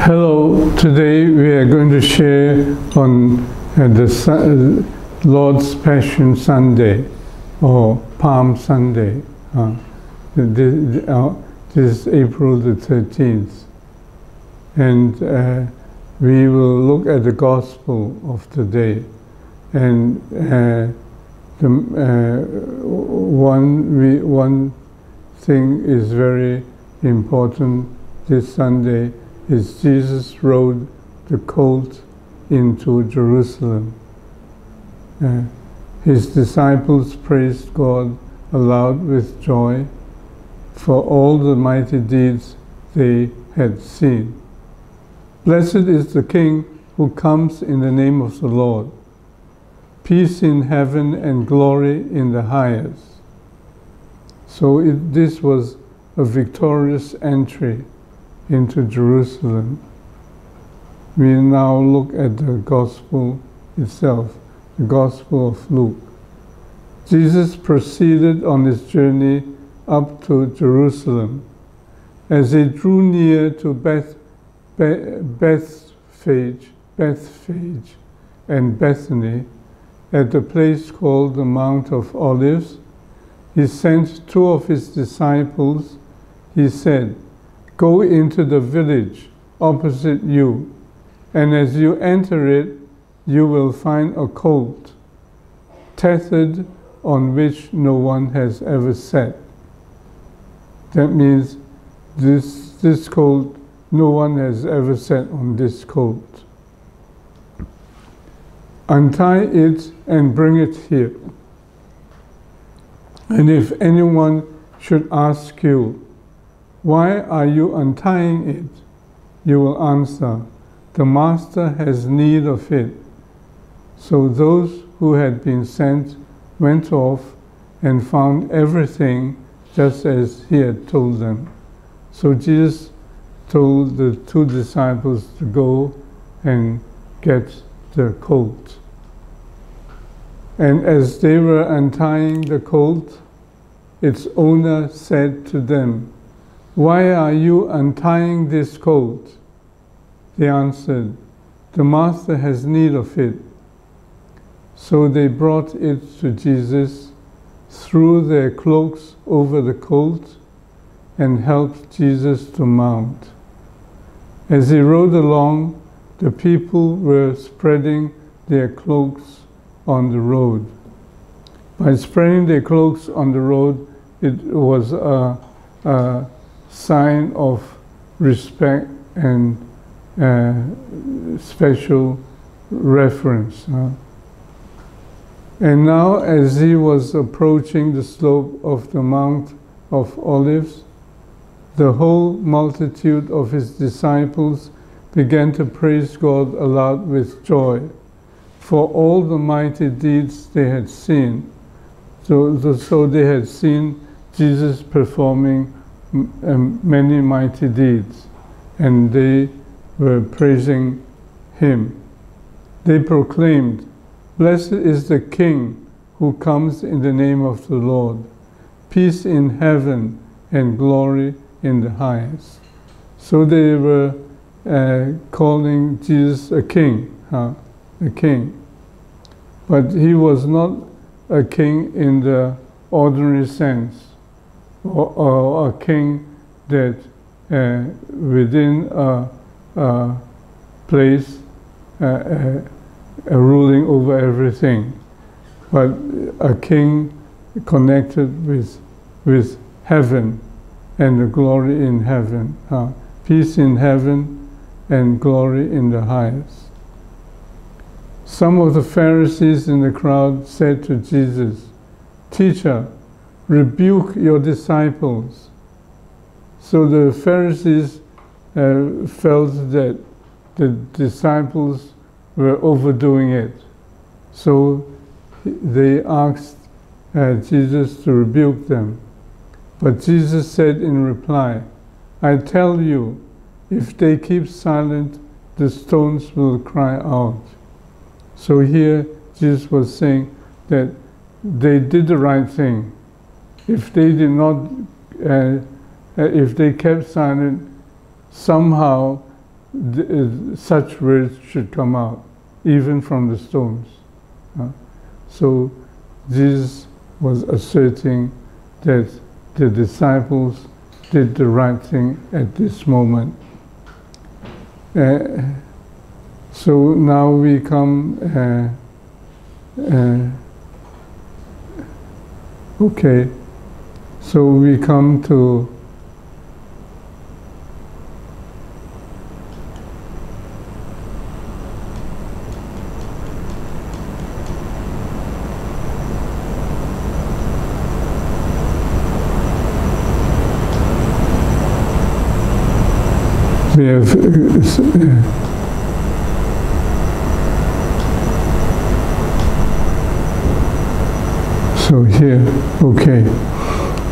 Hello, today we are going to share on the Lord's Passion Sunday or Palm Sunday. This is April the 13th. And we will look at the Gospel of today. And one thing is very important this Sunday is Jesus rode the colt into Jerusalem. His disciples praised God aloud with joy for all the mighty deeds they had seen. Blessed is the King who comes in the name of the Lord. Peace in heaven and glory in the highest. So this was a victorious entry into Jerusalem. We now look at the Gospel itself, the Gospel of Luke. Jesus proceeded on his journey up to Jerusalem. As he drew near to Bethphage and Bethany, at the place called the Mount of Olives, he sent two of his disciples. He said, "Go into the village opposite you, and as you enter it, you will find a colt, tethered, on which no one has ever sat." That means this colt, no one has ever sat on this colt. "Untie it and bring it here. And if anyone should ask you, 'Why are you untying it?' you will answer, 'The master has need of it.'" So those who had been sent went off and found everything just as he had told them. So Jesus told the two disciples to go and get the colt. And as they were untying the colt, its owner said to them, "Why are you untying this colt?" They answered, "The master has need of it." So they brought it to Jesus, threw their cloaks over the colt, and helped Jesus to mount. As he rode along, the people were spreading their cloaks on the road. By spreading their cloaks on the road, it was a sign of respect and special reference. And now, as he was approaching the slope of the Mount of Olives, the whole multitude of his disciples began to praise God aloud with joy for all the mighty deeds they had seen. So they had seen Jesus performing many mighty deeds, and they were praising him. They proclaimed, "Blessed is the King who comes in the name of the Lord. Peace in heaven and glory in the highest." So they were calling Jesus a king, a king. But he was not a king in the ordinary sense, or a king that within a place ruling over everything, but a king connected with heaven and the glory in heaven, peace in heaven and glory in the highest. Some of the Pharisees in the crowd said to Jesus, "Teacher, rebuke your disciples." So the Pharisees felt that the disciples were overdoing it. So they asked Jesus to rebuke them. But Jesus said in reply, "I tell you, if they keep silent, the stones will cry out." So here Jesus was saying that they did the right thing. If they did not, if they kept silent, somehow such words should come out, even from the stones. So Jesus was asserting that the disciples did the right thing at this moment. So now we come, okay, so we come to we have so here, okay.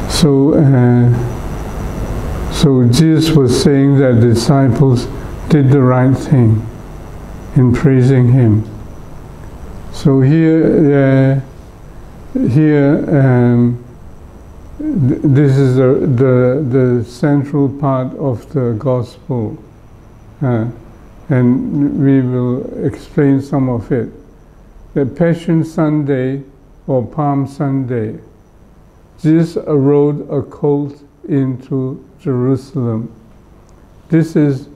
So Jesus was saying that the disciples did the right thing in praising Him. So here, this is the central part of the gospel, and we will explain some of it. The Passion Sunday or Palm Sunday, Jesus rode a colt into Jerusalem. This is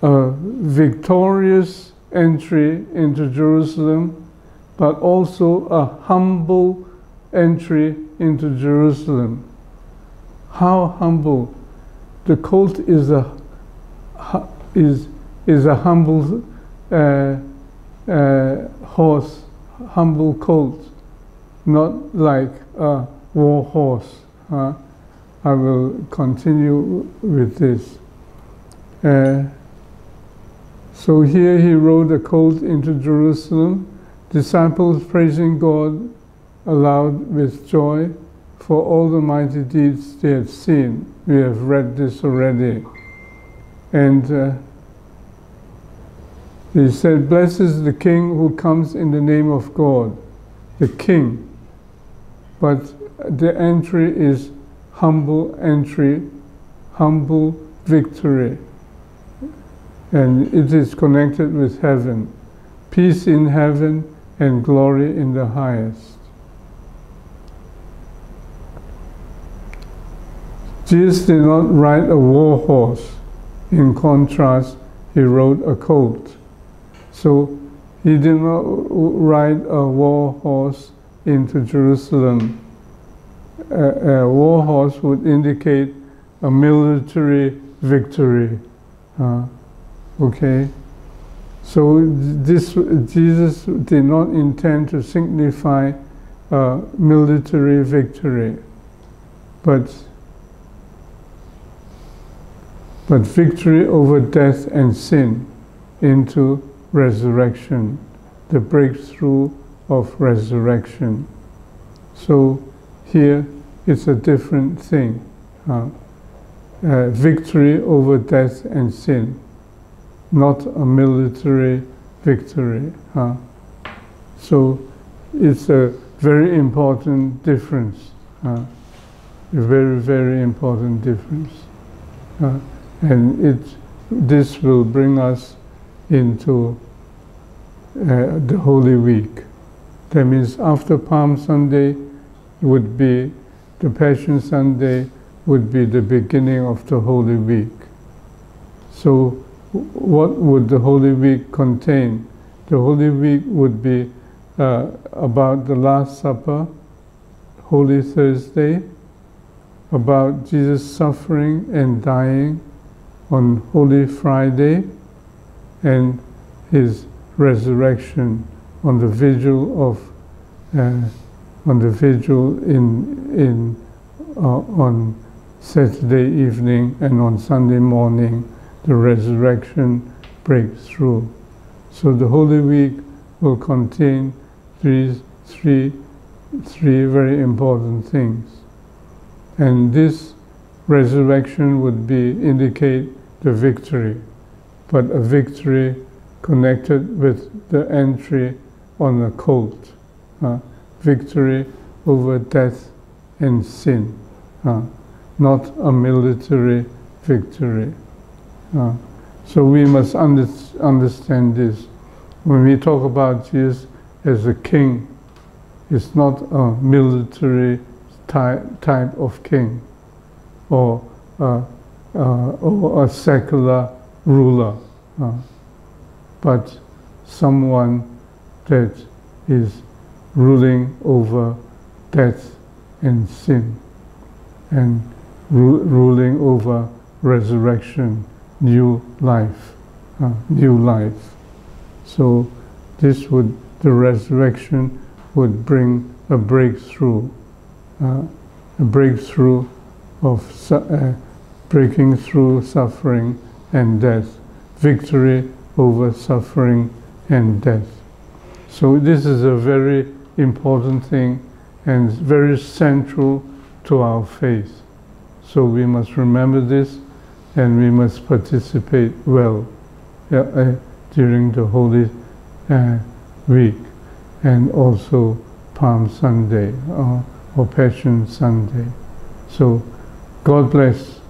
a victorious entry into Jerusalem, but also a humble entry into Jerusalem. How humble! The colt is a humble horse, humble colt, not like a war horse. I will continue with this. So here he rode a colt into Jerusalem, disciples praising God aloud with joy for all the mighty deeds they had seen. We have read this already. And he said, "Blessed is the King who comes in the name of God," the King. But the entry is humble entry, humble victory. And it is connected with heaven. Peace in heaven and glory in the highest. Jesus did not ride a war horse. In contrast, he rode a colt. So he did not ride a war horse into Jerusalem. A war horse would indicate a military victory. Okay? So Jesus did not intend to signify a military victory, but victory over death and sin into resurrection, the breakthrough of resurrection. So here it's a different thing. Victory over death and sin, not a military victory. So it's a very important difference, a very, very important difference. And this will bring us into the Holy Week. That means after Palm Sunday would be the Passion Sunday, would be the beginning of the Holy Week. So what would the Holy Week contain? The Holy Week would be about the Last Supper, Holy Thursday, about Jesus' suffering and dying on Holy Friday, and his resurrection on the vigil of on Saturday evening, and on Sunday morning the resurrection breaks through. So the Holy Week will contain three very important things, and this resurrection would indicate the victory, but a victory connected with the entry on a colt, victory over death and sin, not a military victory. So we must understand this. When we talk about Jesus as a king, it's not a military type of king or a secular ruler, but someone that is ruling over death and sin, and ruling over resurrection, new life. So the resurrection would bring a breakthrough of breaking through suffering and death, victory over suffering and death. So this is a very important thing and very central to our faith. So we must remember this, and we must participate well during the Holy Week, and also Palm Sunday or Passion Sunday. So God bless